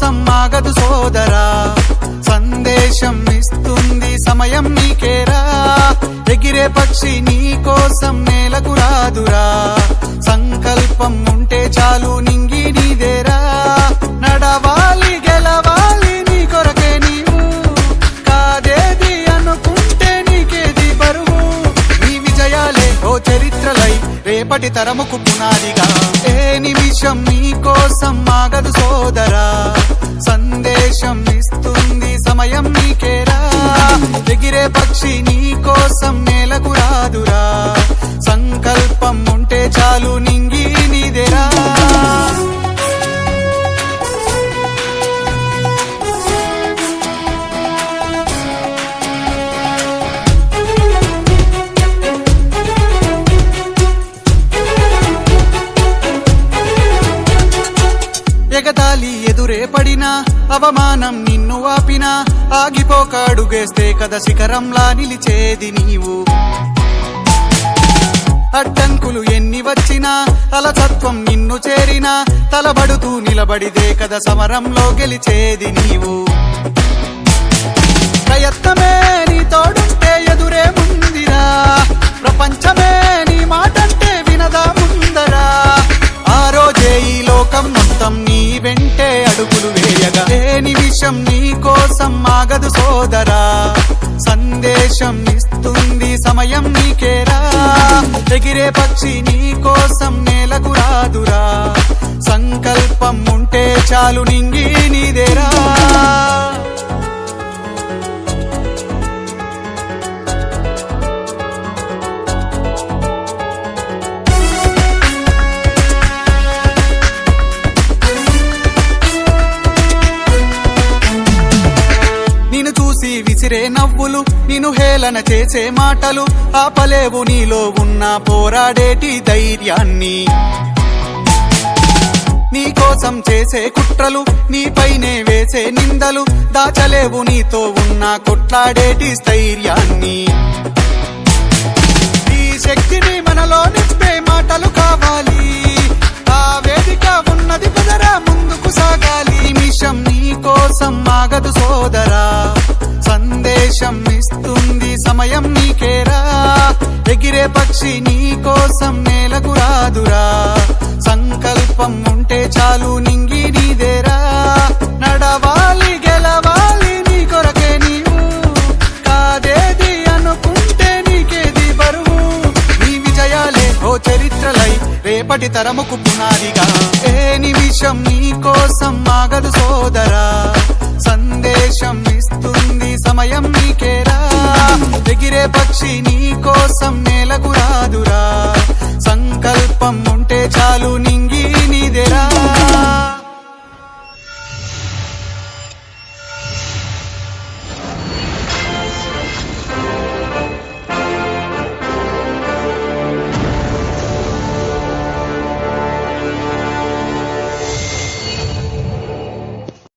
కోసం ఆగదు సోదరా, సందేశం ఇస్తుంది సమయం నీకేరా. ఎగిరే పక్షి నీ కోసం నేలకు రాదురా, సంకల్పం ఉంటే చాలు నింగి నీదేరా. నడవాలి గెలవాలి నీ కొరకే నీవు, కాదేది అనుకుంటే నీకేది బరువు. నీ విజయాలే ఓ చరిత్రలై రేపటి తరముకు పునాదిగా. ఏ నిమిషం నీ కోసం ఆగదు సోదరా, సందేశం ఇస్తుంది సమయం నీకేరా. ఎగిరే పక్షి నీ కోసం నేలకు రాదురా, సంకల్పం ఉంటే చాలు నింగి నీదేరా. ఎగతాళి ఎదురే పడినా, అవమానం నిన్ను ఆపినా, ఆగిపోక అడుగేస్తే కదా శిఖరంలా నిలిచేది నీవు. అడ్డంకులు ఎన్ని వచ్చినా, అలసత్వం నిన్ను చేరినా, తలబడుతూ నిలబడిదే కదా సమరంలో గెలిచేది నీవు. ప్రయత్నమే నీ తోడుంటే ఎదురే ముందిరా, ప్రపంచమే నీ మాటంటే వినదా ముందరా. ఆ రోజే ఈ లోకం మొత్తం నీ వెంటే అడుగులు వేయగా. ఏ నిమిషం నీ కోసం ఆగదు సోదరా, సందేశం ఇస్తుంది సమయం నీకేరా. ఎగిరే పక్షి నీ కోసం నేలకు రాదురా, సంకల్పం ఉంటే చాలు నింగి నీదేరా. విసిరే నవ్వులు, నిన్ను హేళన చేసే మాటలు, ఆపలేవు నీలో ఉన్న పోరాడేటి ధైర్యాన్ని. నీ కోసం చేసే కుట్రలు, నీపైనే వేసే నిందలు, దాచలేవు నీతో ఉన్న కొట్లాడేటి స్థైర్యాన్ని. ఈ శక్తిని మనలో నింపే మాటలు కావాలి, ఆ వేదిక ఉన్నది కుదరా ముందుకు సాగాలి. నిమిషం నీ కోసం ఆగదు సోదరా, సందేశం ఇస్తుంది సమయం నీకేరా. ఎగిరే పక్షి నీ కోసం నేలకు రాదురా, సంకల్పం ఉంటే చాలు నింగి నీదేరా. నడవాలి గెలవాలి నీ కొరకే నీవు, కాదేది అనుకుంటే నీకేది బరువు. నీ విజయాలే ఓ చరిత్రలై రేపటి తరముకు పునాదిగా. ఏ నిమిషం నీ కోసం ఆగదు సోదరా, సందేశం ఇస్తుంది సమయం నీకేరా. ఎగిరే పక్షి నీ కోసం నేలకు రాదురా, సంకల్పం